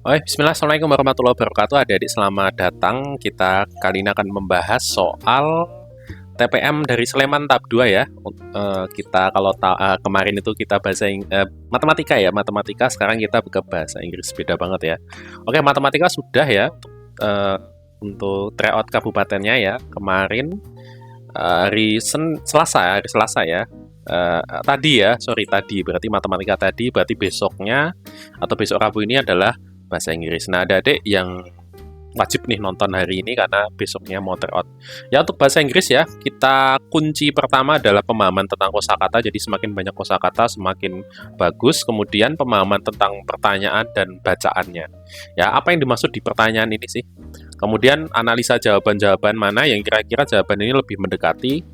Bismillah, Assalamualaikum warahmatullahi wabarakatuh. Adik-adik, selamat datang. Kita kali ini akan membahas soal TPM dari Sleman tahap 2 ya. Kita kalau kemarin itu kita bahasa matematika ya, matematika. Sekarang kita ke bahasa Inggris, beda banget ya. Oke, matematika sudah ya untuk tryout kabupatennya ya. Kemarin hari Selasa ya. Tadi berarti matematika tadi, berarti besoknya atau besok Rabu ini adalah bahasa Inggris. Nah, ada adik yang wajib nih nonton hari ini karena besoknya mau tryout. Ya, untuk bahasa Inggris ya, kita kunci pertama adalah pemahaman tentang kosakata. Jadi semakin banyak kosakata semakin bagus. Kemudian pemahaman tentang pertanyaan dan bacaannya. Ya, apa yang dimaksud di pertanyaan ini sih? Kemudian analisa jawaban-jawaban mana yang kira-kira jawaban ini lebih mendekati,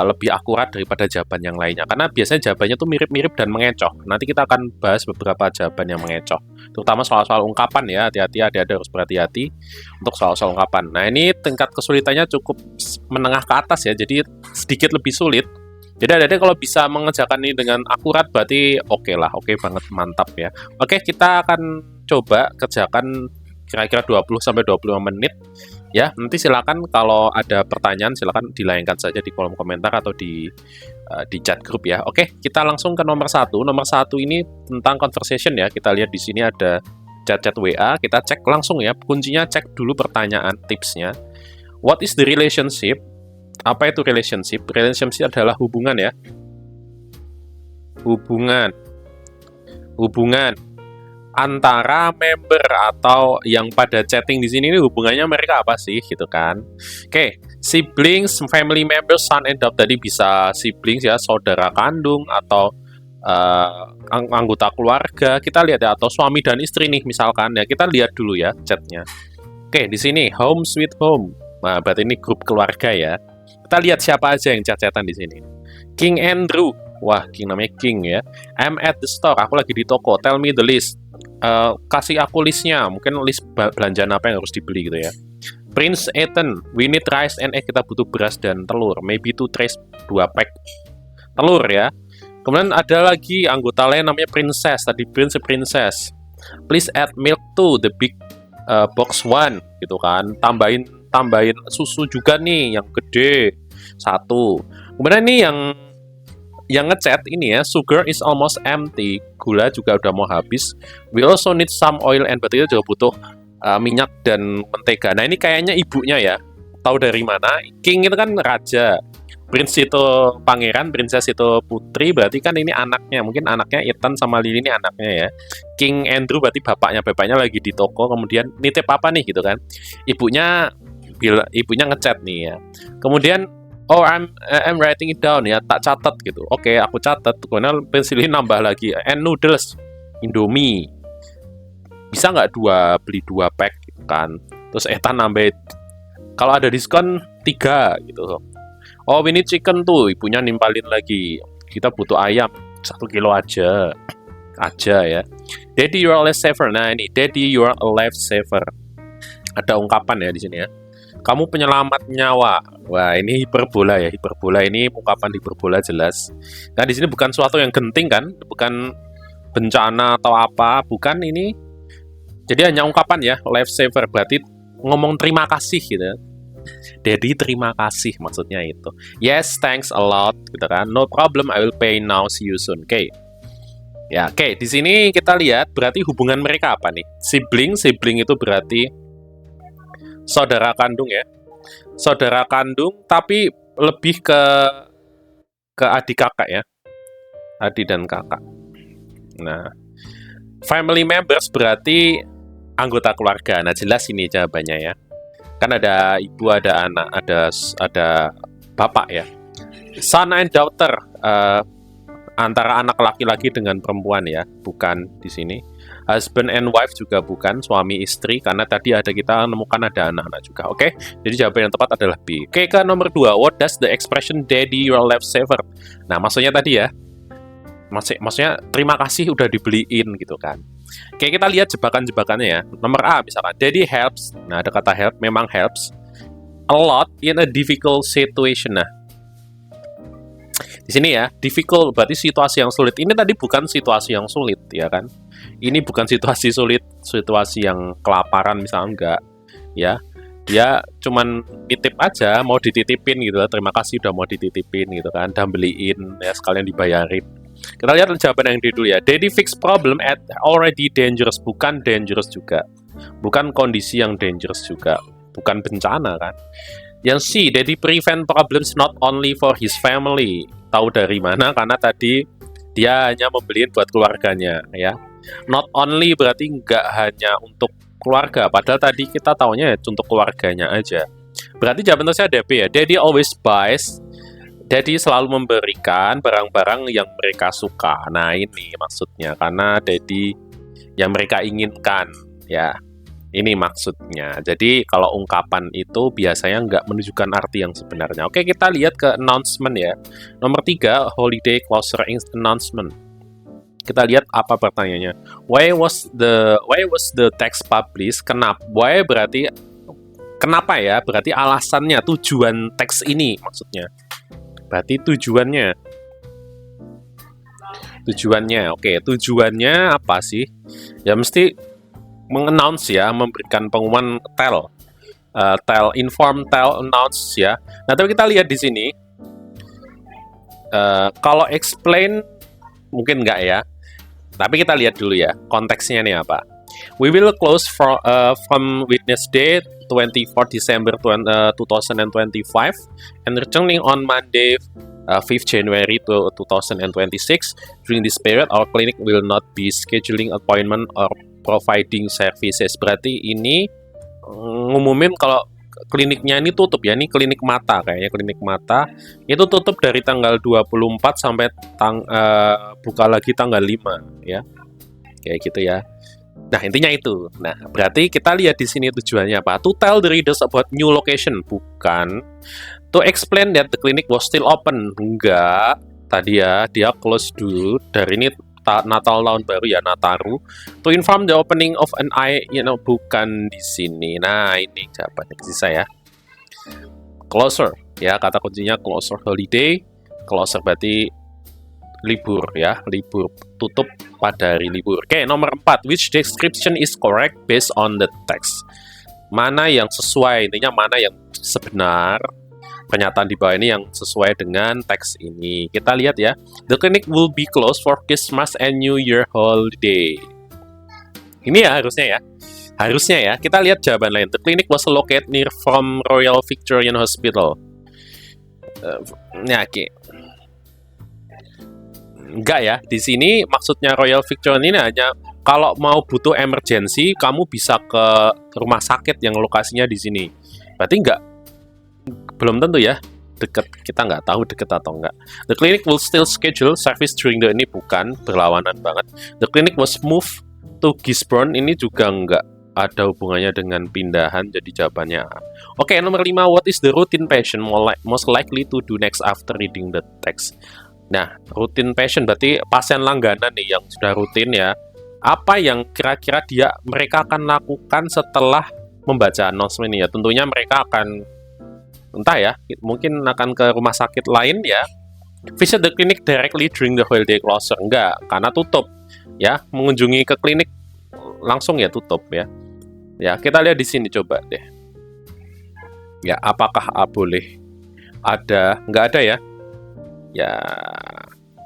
lebih akurat daripada jawaban yang lainnya. Karena biasanya jawabannya tuh mirip-mirip dan mengecoh. Nanti kita akan bahas beberapa jawaban yang mengecoh. Terutama soal-soal ungkapan ya, hati-hati, ada harus berhati-hati untuk soal-soal ungkapan. Nah, ini tingkat kesulitannya cukup menengah ke atas ya, jadi sedikit lebih sulit. Jadi ada kalau bisa mengerjakan ini dengan akurat berarti oke lah, oke banget, mantap ya. Oke, kita akan coba kerjakan kira-kira 20-25 menit ya. Nanti silakan kalau ada pertanyaan silakan dilayangkan saja di kolom komentar atau di chat grup ya. Oke, kita langsung ke nomor 1. Nomor 1 ini tentang conversation ya. Kita lihat di sini ada chat-chat WA, kita cek langsung ya. Kuncinya cek dulu pertanyaan, tipsnya. What is the relationship? Apa itu relationship? Relationship adalah hubungan ya. Hubungan antara member atau yang pada chatting di sini ini hubungannya mereka apa sih gitu kan. Oke, siblings, family members, son and daughter, tadi bisa siblings ya, saudara kandung atau anggota keluarga. Kita lihat ya, atau suami dan istri nih misalkan ya. Kita lihat dulu ya chatnya. Oke, di sini home sweet home. Nah, berarti ini grup keluarga ya. Kita lihat siapa aja yang chat-chatan di sini. King Andrew. Wah, King namanya King ya. I'm at the store. Aku lagi di toko. Tell me the list. Kasih aku listnya, mungkin list belanjaan apa yang harus dibeli gitu ya. Prince Ethan, we need rice and egg, kita butuh beras dan telur, maybe 2 trays, 2 pack telur ya. Kemudian ada lagi anggota lain namanya Princess, tadi Princess, please add milk to the big box 1 gitu kan, tambahin susu juga nih yang gede 1. Kemudian ini yang ngechat ini ya, sugar is almost empty, gula juga udah mau habis. We also need some oil and butter, juga butuh minyak dan mentega. Nah, ini kayaknya ibunya ya. Tahu dari mana? King itu kan raja, Prince itu pangeran, Princess itu putri, berarti kan ini anaknya. Mungkin anaknya Ethan sama Lily ini anaknya ya. King Andrew berarti bapaknya lagi di toko, kemudian nitip apa nih gitu kan. Ibunya ngechat nih ya. Kemudian I'm writing it down ya, tak catat gitu. Oke, aku catat. Kemudian pensilin nambah lagi. And noodles, Indomie. Bisa nggak beli 2 pack gitu kan. Terus Ethan nambah, kalau ada diskon 3 gitu. Oh, we need chicken tuh. Ibunya nimpalin lagi. Kita butuh ayam 1 kilo aja ya. Daddy, you're a lifesaver. Nah ini, Daddy, you're a lifesaver. Ada ungkapan ya di sini ya. Kamu penyelamat nyawa. Wah, ini hiperbola ya. Hiperbola ini ungkapan hiperbola jelas. Nah, di sini bukan suatu yang genting kan? Bukan bencana atau apa, bukan ini. Jadi hanya ungkapan ya, lifesaver, berarti ngomong terima kasih gitu. Daddy terima kasih maksudnya itu. Yes, thanks a lot gitu kan. No problem, I will pay now, see you soon. Oke. Ya, oke. Di sini kita lihat berarti hubungan mereka apa nih? Sibling itu berarti saudara kandung ya. Saudara kandung tapi lebih ke adik kakak ya. Adik dan kakak. Nah, family members berarti anggota keluarga. Nah, jelas ini jawabannya ya. Kan ada ibu, ada anak, ada bapak ya. Son and daughter, antara anak laki-laki dengan perempuan ya, bukan di sini. Husband and wife juga bukan, suami istri, karena tadi kita menemukan ada anak-anak juga. Oke, jadi jawaban yang tepat adalah B. Oke, ke nomor 2. What does the expression daddy your lifesaver? Nah, maksudnya tadi ya, maksudnya terima kasih udah dibeliin gitu kan. Oke, kita lihat jebakan-jebakannya ya. Nomor A misalkan, daddy helps. Nah, ada kata help, memang helps a lot in a difficult situation. Nah, Di sini ya, difficult berarti situasi yang sulit. Ini tadi bukan situasi yang sulit ya kan? Ini bukan situasi sulit, situasi yang kelaparan misalnya enggak ya. Dia cuman nitip aja, mau dititipin gitu. Terima kasih udah mau dititipin gitu kan, dan beliin ya sekalian dibayarin. Kita lihat jawaban yang D dulu ya. Daddy fix problem at already dangerous, bukan dangerous juga. Bukan kondisi yang dangerous juga. Bukan bencana kan. Yang C, Daddy prevent problems not only for his family. Tahu dari mana? Karena tadi dia hanya membeliin buat keluarganya ya. Not only berarti nggak hanya untuk keluarga, padahal tadi kita taunya ya untuk keluarganya aja. Berarti jawaban terusnya ada B ya. Daddy always buys. Daddy selalu memberikan barang-barang yang mereka suka. Nah ini maksudnya, karena Daddy yang mereka inginkan ya. Ini maksudnya. Jadi kalau ungkapan itu biasanya nggak menunjukkan arti yang sebenarnya. Oke, kita lihat ke announcement ya. Nomor 3, holiday closure announcement. Kita lihat apa pertanyaannya. Why was the text published? Kenapa? Why berarti kenapa ya? Berarti alasannya, tujuan teks ini maksudnya. Berarti tujuannya. Oke, tujuannya apa sih? Ya mesti mengannounce ya, memberikan pengumuman, inform, announce ya. Nah, tapi kita lihat di sini. Kalau explain mungkin enggak ya. Tapi kita lihat dulu ya, konteksnya nih apa. We will close from Wednesday 24 December 2025 and returning on Monday 5th January 2026. During this period, our clinic will not be scheduling appointment or providing services. Berarti ini ngumumin kalau kliniknya ini tutup ya. Ini klinik mata kayaknya, klinik mata. Itu tutup dari tanggal 24 sampai buka lagi tanggal 5 ya. Kayak gitu ya. Nah, intinya itu. Nah, berarti kita lihat di sini tujuannya apa? To tell the readers about new location, bukan. To explain that the clinic was still open, enggak. Tadi ya, dia close dulu. Dari ini Natal tahun baru ya, Nataru. To inform the opening of an eye, bukan di sini. Nah, ini jawabannya sisa ya. Closer, ya, kata kuncinya closer. Holiday, closer berarti libur ya, libur, tutup pada hari libur. Oke, nomor 4, which description is correct based on the text? Mana yang sesuai, intinya mana yang sebenar, pernyataan di bawah ini yang sesuai dengan teks ini. Kita lihat ya, the clinic will be closed for Christmas and New Year holiday. Ini ya harusnya ya, kita lihat jawaban lain. The clinic was located near from Royal Victorian Hospital. Oke. Enggak ya, di sini maksudnya Royal Victorian ini hanya kalau mau butuh emergency, kamu bisa ke rumah sakit yang lokasinya di sini. Berarti enggak, belum tentu ya, deket, kita nggak tahu deket atau enggak. The clinic will still schedule service during the, ini bukan, berlawanan banget. The clinic was moved to Gisborne, ini juga enggak ada hubungannya dengan pindahan, jadi jawabannya A. Oke, nomor 5, what is the routine patient most likely to do next after reading the text? Nah, routine patient berarti pasien langganan nih yang sudah rutin ya. Apa yang kira-kira mereka akan lakukan setelah membaca announcement ini ya? Tentunya mereka akan, entah ya, mungkin akan ke rumah sakit lain ya. Visit the clinic directly during the holiday closure. Enggak, karena tutup ya. Mengunjungi ke klinik langsung ya tutup ya. Ya, kita lihat di sini coba deh. Ya, apakah A boleh? Ada, enggak ada ya? Ya,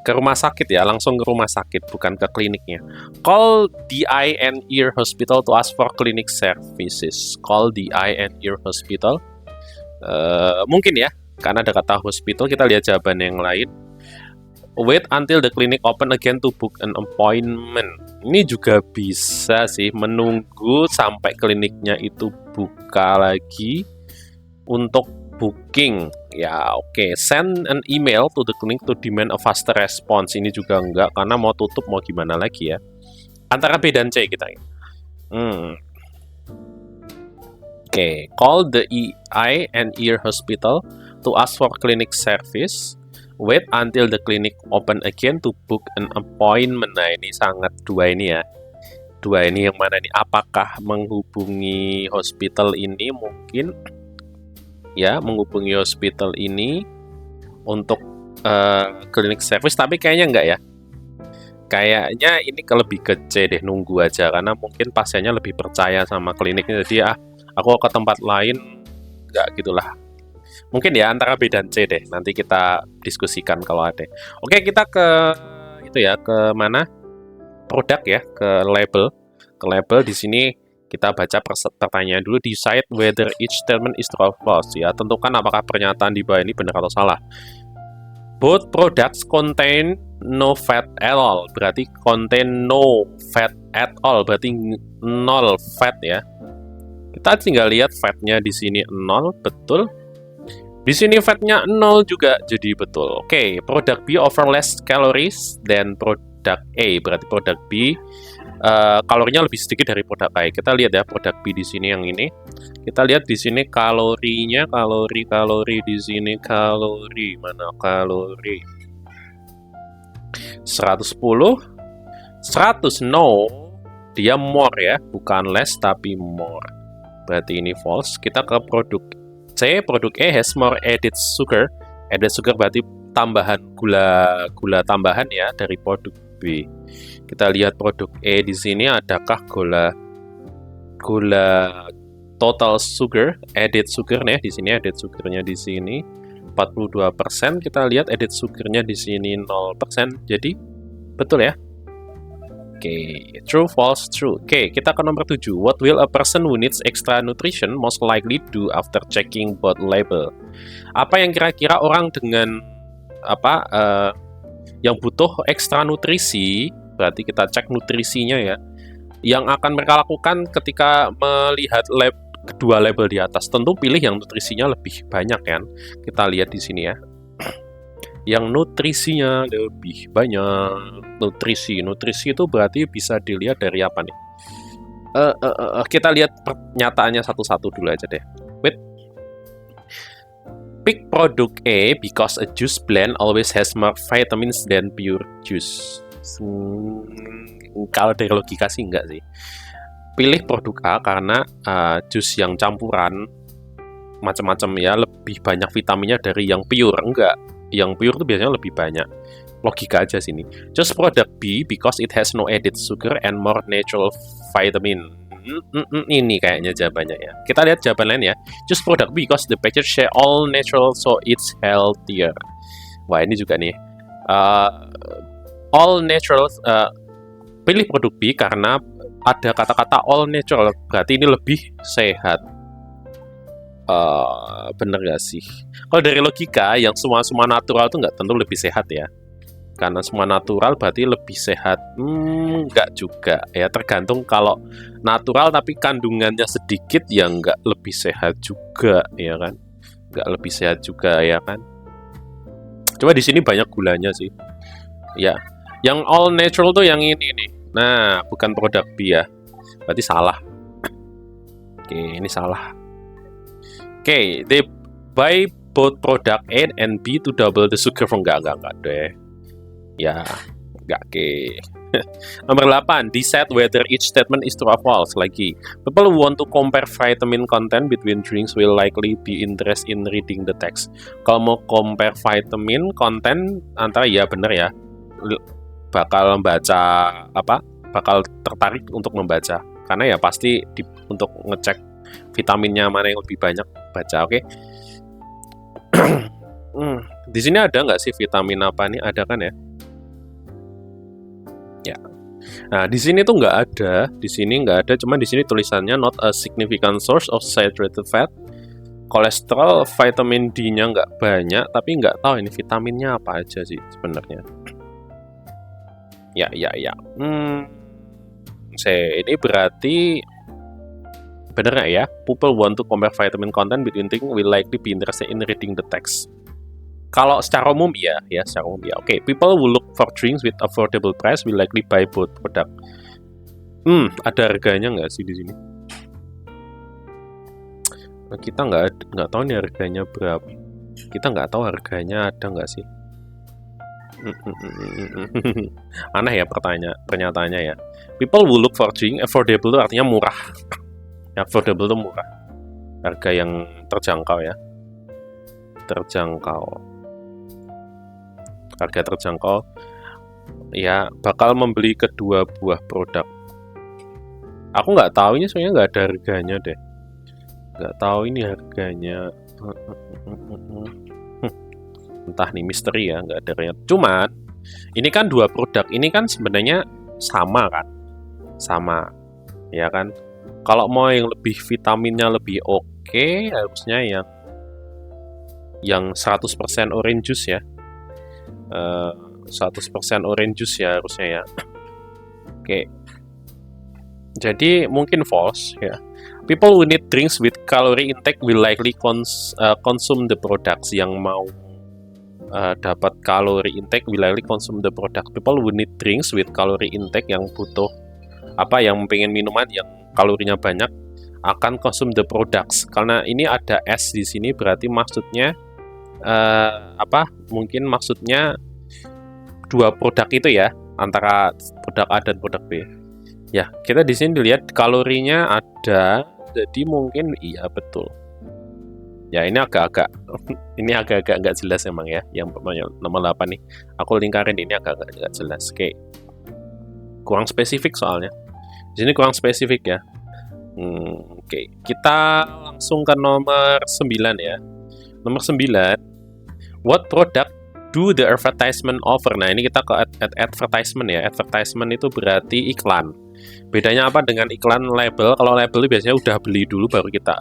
ke rumah sakit ya, langsung ke rumah sakit, bukan ke kliniknya. Call the Eye and Ear Hospital to ask for clinic services. Call the Eye and Ear Hospital. Mungkin ya, karena ada kata hospital. Kita lihat jawaban yang lain. Wait until the clinic open again to book an appointment. Ini juga bisa sih, menunggu sampai kliniknya itu buka lagi untuk booking. Ya, oke. Send an email to the clinic to demand a faster response. Ini juga enggak, karena mau tutup mau gimana lagi ya. Antara B dan C kita. Oke. Call the Eye and Ear Hospital to ask for clinic service. Wait until the clinic open again to book an appointment. Nah, ini sangat dua ini ya. Dua ini yang mana nih? Apakah menghubungi hospital ini mungkin? Ya, menghubungi hospital ini untuk clinic service, tapi kayaknya enggak ya. Kayaknya ini lebih ke C deh, nunggu aja karena mungkin pasiennya lebih percaya sama kliniknya, jadi aku ke tempat lain enggak gitulah. Mungkin ya antara B dan C deh, nanti kita diskusikan kalau ada. Oke, kita ke itu ya, ke mana? Produk ya, ke label. Ke label di sini kita baca pertanyaan dulu, decide whether each statement is true or false ya. Tentukan apakah pernyataan di bawah ini benar atau salah. Both products contain no fat at all. Berarti contain no fat at all. Berarti 0 fat ya. Kita tinggal lihat fatnya di sini 0, betul. Di sini fatnya 0 juga, jadi betul. Oke, produk B offer less calories than produk A. Berarti produk B kalorinya lebih sedikit dari produk A. Kita lihat ya produk B di sini yang ini. Kita lihat di sini kalorinya, kalori di sini kalori mana kalori? 110, 100 no, dia more ya, bukan less tapi more. Berarti ini false. Kita ke produk C, produk E has more added sugar. Added sugar berarti tambahan gula tambahan ya dari produk B. Kita lihat produk E di sini, adakah gula total sugar, added sugar nih di sini, added sugarnya di sini 42%. Kita lihat added sugarnya di sini 0%. Jadi betul ya. Oke, true, false, true. Oke, kita ke nomor 7. What will a person who needs extra nutrition most likely do after checking both label? Apa yang kira-kira orang dengan yang butuh ekstra nutrisi, berarti kita cek nutrisinya ya, yang akan mereka lakukan ketika melihat kedua label di atas? Tentu pilih yang nutrisinya lebih banyak kan. Kita lihat di sini ya, yang nutrisinya lebih banyak. Nutrisi itu berarti bisa dilihat dari apa nih? Kita lihat pernyataannya satu-satu dulu aja deh. Wait. Pick produk A because a juice blend always has more vitamins than pure juice. Kalau dari logika sih enggak sih. Pilih produk A karena jus yang campuran macam-macam ya lebih banyak vitaminnya dari yang pure. Enggak, yang pure itu biasanya lebih banyak. Logika aja sini. Choose product B because it has no added sugar and more natural vitamin. Ini kayaknya jawabannya ya. Kita lihat jawaban lain ya. Choose product B because the package share all natural so it's healthier. Wah, ini juga nih. All natural. Pilih produk B karena ada kata-kata all natural. Berarti ini lebih sehat. Bener gak sih? Kalau dari logika, yang semua natural itu nggak tentu lebih sehat ya. Karena semua natural berarti lebih sehat. Nggak juga ya, tergantung. Kalau natural tapi kandungannya sedikit ya nggak lebih sehat juga ya kan. Nggak lebih sehat juga ya kan. Coba di sini banyak gulanya sih. Ya, yang all natural tuh yang ini nih. Nah, bukan produk B ya. Berarti salah. Oke, ini salah. Oke, they buy both product A and B to double the sugar. Enggak deh. Ya, enggak ke. Nomor 8, decide whether each statement is true or false. Lagi, people who want to compare vitamin content between drinks will likely be interested in reading the text. Kalau mau compare vitamin content antara ya bener ya, bakal membaca bakal tertarik untuk membaca. Karena ya pasti untuk ngecek vitaminnya mana yang lebih banyak baca, oke? Di sini ada nggak sih vitamin apa nih? Ada kan ya? Ya. Nah, di sini tuh nggak ada. Di sini nggak ada. Cuman di sini tulisannya not a significant source of saturated fat. Kolesterol, vitamin D-nya nggak banyak, tapi nggak tahu ini vitaminnya apa aja sih sebenarnya. Ya. Ini berarti bener nggak ya? People want to compare vitamin content between things will likely be interested in reading the text. Kalau secara umum ya, secara umum ya. Oke, people who look for drinks with affordable price will likely buy both product. Ada harganya nggak sih di sini? Nah, kita nggak tahu nih harganya berapa. Kita nggak tahu harganya ada nggak sih? Aneh ya pernyataannya ya. People who look for drink affordable itu artinya murah. Affordable itu murah. Harga yang terjangkau ya. Terjangkau. harga terjangkau, ya bakal membeli kedua buah produk. Aku nggak tahu ini, soalnya nggak ada harganya deh. Nggak tahu ini harganya. Entah nih, misteri ya, nggak ada harganya. Cuman ini kan dua produk ini kan sebenarnya sama kan, sama ya kan. Kalau mau yang lebih vitaminnya lebih oke, harusnya yang 100% orange juice ya. 100% orange juice ya harusnya ya. Oke. Jadi mungkin false ya. People who need drinks with calorie intake will likely consume the products. Yang mau dapat calorie intake will likely consume the product. People who need drinks with calorie intake, yang butuh yang pengen minuman yang kalorinya banyak, akan consume the products. Karena ini ada S di sini, berarti maksudnya mungkin maksudnya dua produk itu ya, antara produk A dan produk B. Ya, kita di sini dilihat kalorinya ada, jadi mungkin iya betul. Ya, ini agak-agak nggak jelas emang ya, yang nomor 8 nih. Aku lingkarin, ini agak-agak nggak jelas. Oke. Kurang spesifik soalnya. Di sini kurang spesifik ya. Oke. Kita langsung ke nomor 9 ya. Nomor 9. What product do the advertisement offer? Nah, ini kita ke advertisement ya. Advertisement itu berarti iklan. Bedanya apa dengan iklan label? Kalau label itu biasanya udah beli dulu baru kita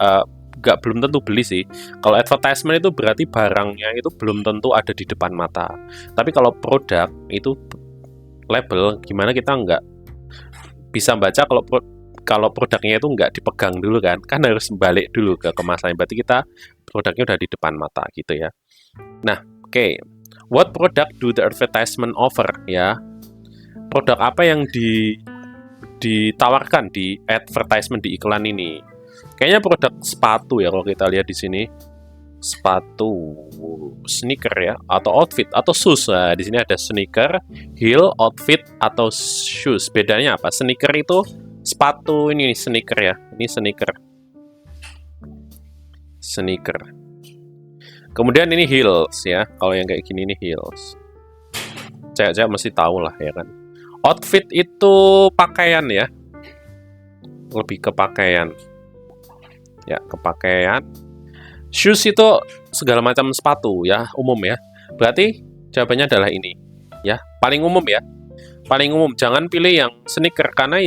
belum tentu beli sih. Kalau advertisement itu berarti barangnya itu belum tentu ada di depan mata. Tapi kalau produk itu label, gimana kita nggak bisa baca kalau produknya itu nggak dipegang dulu kan harus balik dulu ke kemasannya. Berarti kita produknya udah di depan mata gitu ya. Nah, oke. What product do the advertisement offer ya? Produk apa yang ditawarkan di advertisement, di iklan ini? Kayaknya produk sepatu ya kalau kita lihat di sini. Sepatu, sneaker ya, atau outfit atau shoes. Nah, di sini ada sneaker, heel, outfit atau shoes. Bedanya apa? Sneaker itu sepatu, ini sneaker ya. Ini sneaker. Sneaker. Kemudian ini heels ya. Kalau yang kayak gini ini heels. Cewek-cewek mesti tahu lah ya kan. Outfit itu pakaian ya. Lebih ke pakaian. Ya, ke pakaian. Shoes itu segala macam sepatu ya, umum ya. Berarti jawabannya adalah ini. Ya, paling umum ya. Paling umum. Jangan pilih yang sneaker karena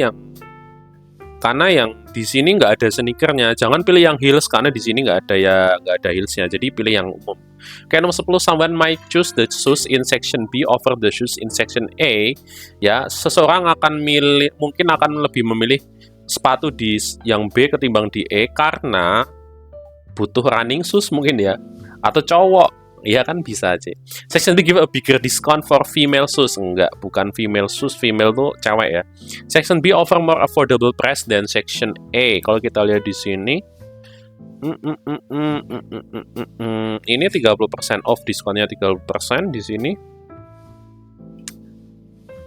yang di sini nggak ada sneakernya. Jangan pilih yang heels karena di sini nggak ada heelsnya. Jadi pilih yang umum. Oke, nomor 10, someone might choose the shoes in section B over the shoes in section A. Ya, seseorang mungkin akan lebih memilih sepatu di yang B ketimbang di E karena butuh running shoes mungkin ya, atau cowok ya kan, bisa aja. Section B give a bigger discount for female shoes. Enggak, bukan female shoes, female tuh cewek ya. Section B offer more affordable price than section A. Kalau kita lihat di sini ini 30% off, diskonnya 30%, di sini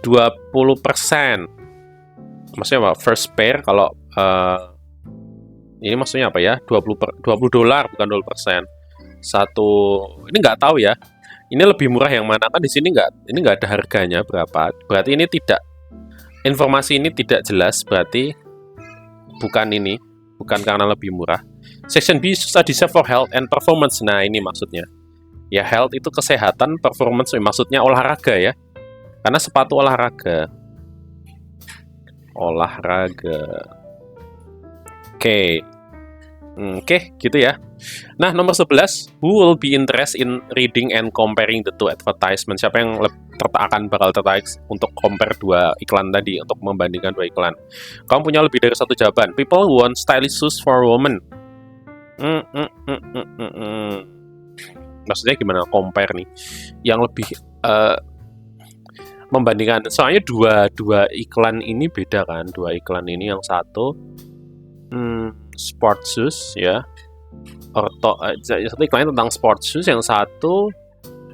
20%. Maksudnya apa? First pair kalau ini maksudnya apa ya? $20 bukan 20%. Ini nggak tahu ya. Ini lebih murah yang mana kan di sini nggak ada harganya berapa. Berarti informasi ini tidak jelas, berarti bukan karena lebih murah. Section B study for health and performance. Nah, ini maksudnya. Ya, health itu kesehatan, performance maksudnya olahraga ya. Karena sepatu olahraga. Oke, gitu ya. Nah, nomor 11, who will be interested in reading and comparing the two advertisements? Siapa yang bakal tertarik untuk compare dua iklan tadi, untuk membandingkan dua iklan? Kamu punya lebih dari satu jawaban. People who want stylish shoes for women. Maksudnya gimana compare nih? Yang lebih membandingkan, soalnya dua iklan ini beda kan. Dua iklan ini, yang satu sport shoes ya, satu iklan tentang sport shoes, yang satu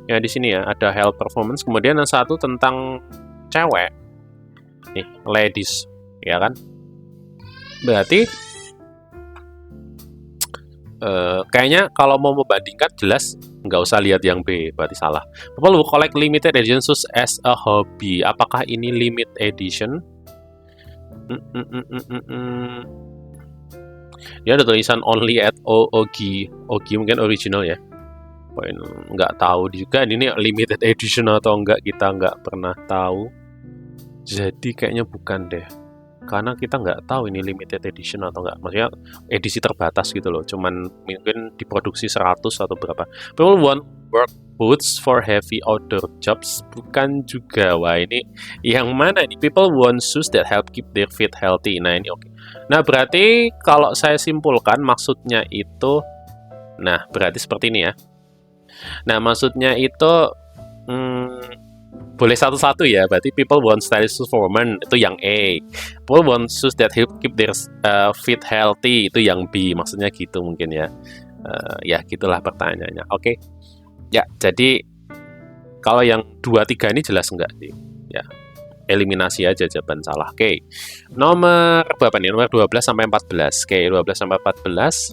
ya di sini ya ada health performance, kemudian yang satu tentang cewek nih, ladies ya kan. Berarti Kayaknya kalau mau membandingkan jelas nggak usah lihat yang B, berarti salah. People who collect limited edition shoes as a hobby. Apakah ini limit edition? Dia ada tulisan only at Ogi mungkin original ya. Nggak tahu juga ini limited edition atau enggak, kita nggak pernah tahu. Jadi kayaknya bukan deh. Karena kita nggak tahu ini limited edition atau nggak, maksudnya edisi terbatas gitu loh, cuman mungkin diproduksi 100 atau berapa. People want work boots for heavy outdoor jobs, bukan juga. Wah, ini yang mana ini? People want shoes that help keep their feet healthy. Nah, ini oke. Nah, berarti kalau saya simpulkan maksudnya itu, nah berarti seperti ini ya. Nah, maksudnya itu boleh satu-satu ya, berarti people want stylish shoes for women, itu yang A. People want shoes that help keep their feet healthy, itu yang B, maksudnya gitu mungkin ya. Ya gitulah pertanyaannya. Oke. Ya, jadi kalau yang 2-3 ini jelas enggak sih? Ya, eliminasi aja jawaban salah. Oke. Nomor berapa nih? Nomor 12 sampai 14. Oke, 12 sampai 14.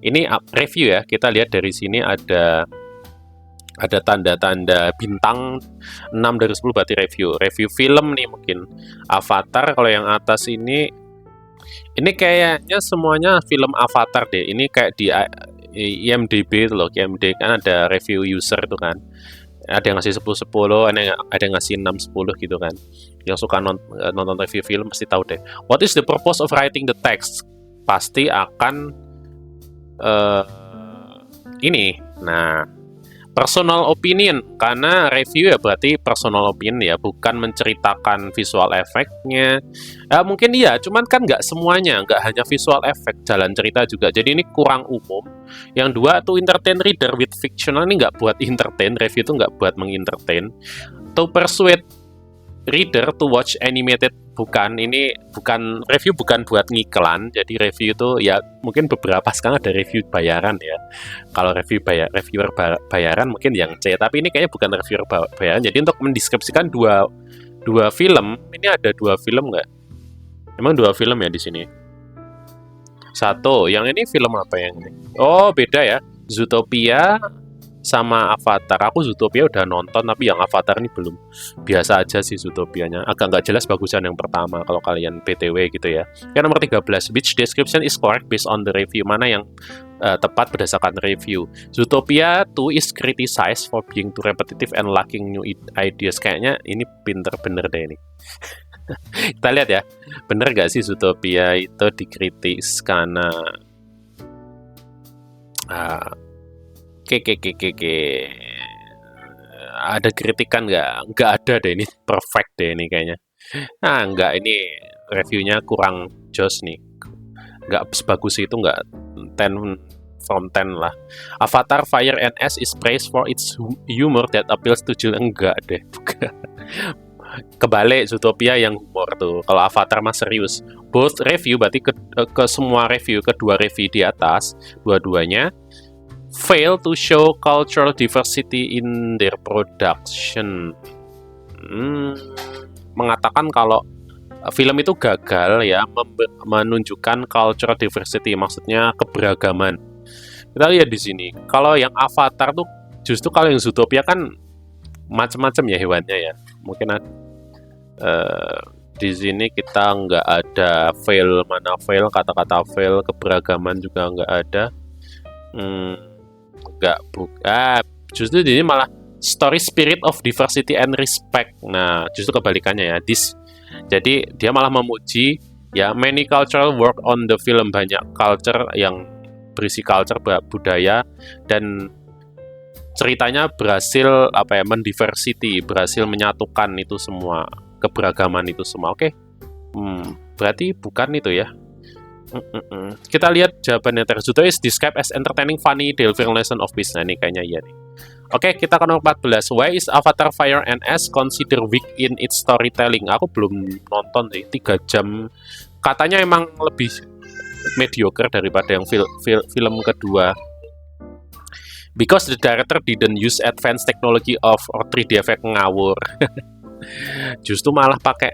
Ini review ya. Kita lihat dari sini ada tanda-tanda bintang 6 dari 10 berarti review film nih, mungkin Avatar. Kalau yang atas ini kayaknya semuanya film Avatar deh. Ini kayak di IMDb itu loh, IMDb kan ada review user itu kan, ada yang ngasih 10-10, ada yang ngasih 6-10 gitu kan. Yang suka nonton review film pasti tahu deh. What is the purpose of writing the text? Pasti akan ini. Nah, personal opinion, karena review ya berarti personal opinion ya, bukan menceritakan visual efeknya. Mungkin iya, cuman kan nggak semuanya, nggak hanya visual effect, jalan cerita juga. Jadi ini kurang umum. Yang dua tuh entertain reader with fictional, ini nggak buat entertain, review itu nggak buat mengentertain. To persuade reader to watch animated, bukan, ini bukan review, bukan buat ngiklan. Jadi review itu ya mungkin beberapa sekarang ada review bayaran ya. Kalau reviewer bayaran mungkin yang C, tapi ini kayaknya bukan reviewer bayaran. Jadi untuk mendeskripsikan dua film, ini ada 2 film nggak? Emang 2 film ya di sini? Satu, yang ini film apa yang ini? Oh, beda ya. Zootopia sama Avatar. Aku Zootopia udah nonton, tapi yang Avatar ini belum. Biasa aja sih Zootopianya. Agak nggak jelas bagusan yang pertama kalau kalian PTW gitu ya. Yang nomor 13, which description is correct based on the review? Mana yang tepat berdasarkan review? Zootopia 2 is criticized for being too repetitive and lacking new ideas. Kayaknya ini pinter bener deh ini. Kita lihat ya. Bener nggak sih Zootopia itu dikritik karena ada kritikan nggak ada deh, ini perfect deh ini kayaknya. Nggak, ini reviewnya kurang jos nih, nggak sebagus itu, nggak 10 from 10 lah. Avatar Fire and Ash is praised for its humor that appeals to children. Enggak deh. Kebalik, Zootopia yang humor tuh, kalau Avatar mah serius. Both review berarti ke semua review, kedua review di atas, dua-duanya fail to show cultural diversity in their production. Mengatakan kalau film itu gagal ya menunjukkan cultural diversity, maksudnya keberagaman. Kita lihat di sini. Kalau yang Avatar tuh justru, kalau yang Zootopia kan macam-macam ya hewannya ya. Mungkin di sini kita nggak ada fail, mana fail, kata-kata fail, keberagaman juga nggak ada. Justru di sini malah story spirit of diversity and respect. Nah, justru kebalikannya ya. Jadi dia malah memuji ya, many cultural work on the film, banyak culture yang berisi culture budaya, dan ceritanya berhasil mendiversity, berhasil menyatukan itu semua, keberagaman itu semua. Oke. Berarti bukan itu ya. Kita lihat jawabannya. Zootopia is described as entertaining, funny, delivering lesson of peace. Nah, ini kayaknya iya nih. Oke, kita ke nomor 14. Why is Avatar Fire and Ash considered weak in its storytelling? Aku belum nonton sih, 3 jam. Katanya emang lebih mediocre daripada yang film kedua. Because the director didn't use advanced technology or 3D effect, ngawur. Justru malah pakai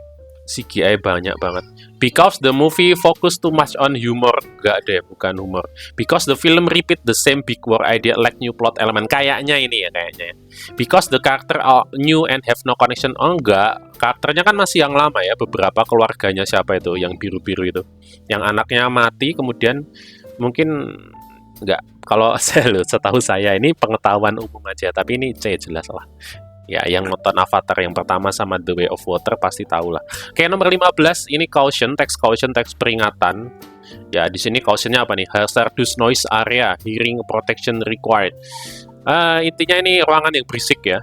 CGI banyak banget. Because the movie focus too much on humor. Enggak deh, bukan humor. Because the film repeat the same big war idea like new plot element. Kayaknya ini ya, kayaknya. Because the character are new and have no connection. Oh enggak, karakternya kan masih yang lama ya. Beberapa keluarganya siapa itu, yang biru-biru itu. Yang anaknya mati, kemudian mungkin enggak. Kalau setahu saya ini pengetahuan umum aja, tapi ini C jelas lah. Ya, yang nonton Avatar yang pertama sama The Way of Water pasti tahu lah. Oke, nomor 15 ini caution, teks peringatan. Ya, di sini cautionnya apa nih? Hazardous noise area, hearing protection required. Intinya ini ruangan yang berisik ya.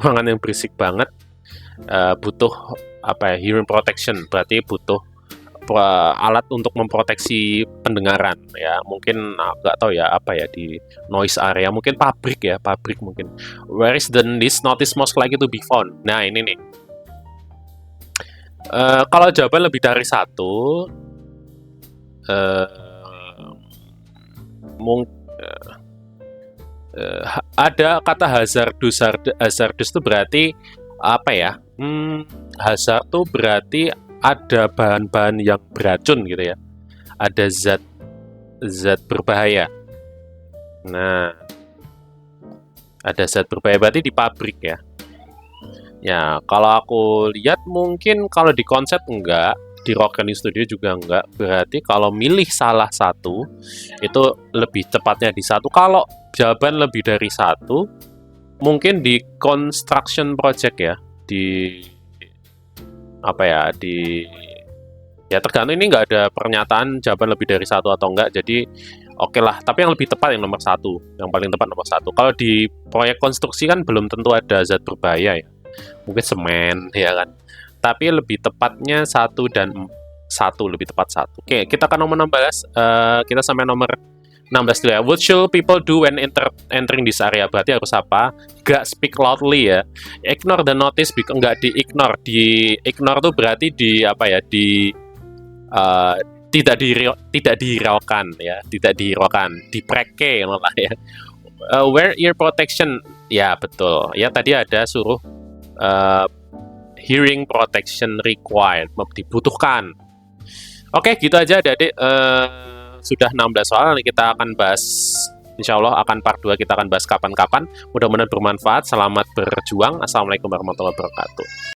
Ruangan yang berisik banget. Butuh apa ya? Hearing protection, berarti butuh alat untuk memproteksi pendengaran ya, mungkin nggak tahu ya apa ya di noise area, mungkin pabrik mungkin. Where is this notice most likely to be found? Nah ini nih, kalau jawaban lebih dari satu, ada kata hazardous itu berarti apa ya? Hazard tuh berarti ada bahan-bahan yang beracun gitu ya, ada zat berbahaya. Nah, ada zat berbahaya berarti di pabrik ya. Ya, kalau aku lihat mungkin kalau di konsep enggak, di Rockany Studio juga enggak. Berarti kalau milih salah satu itu lebih tepatnya di satu. Kalau jawaban lebih dari satu, mungkin di construction project ya, di apa ya, ya tergantung, ini nggak ada pernyataan jawaban lebih dari satu atau enggak, jadi oke lah, tapi yang lebih tepat yang nomor satu, yang paling tepat nomor satu. Kalau di proyek konstruksi kan belum tentu ada zat berbahaya ya, mungkin semen ya kan, tapi lebih tepatnya satu dan satu, lebih tepat satu. Oke, kita akan nomor 16, kita sampai nomor 16 dulu ya. What should people do when entering this area? Berarti harus apa? Gak speak loudly ya. Ignore the notice, nggak di-ignore. Di-ignore tuh berarti di apa ya? Tidak dihiraukan ya, tidak dihiraukan, dipreke lah ya. Wear ear protection, ya betul. Ya tadi ada suruh hearing protection required, dibutuhkan. Oke, gitu aja adik-adik. Sudah 16 soal, nanti kita akan bahas, insya Allah akan part 2, kita akan bahas kapan-kapan. Mudah-mudahan bermanfaat. Selamat berjuang. Assalamualaikum warahmatullahi wabarakatuh.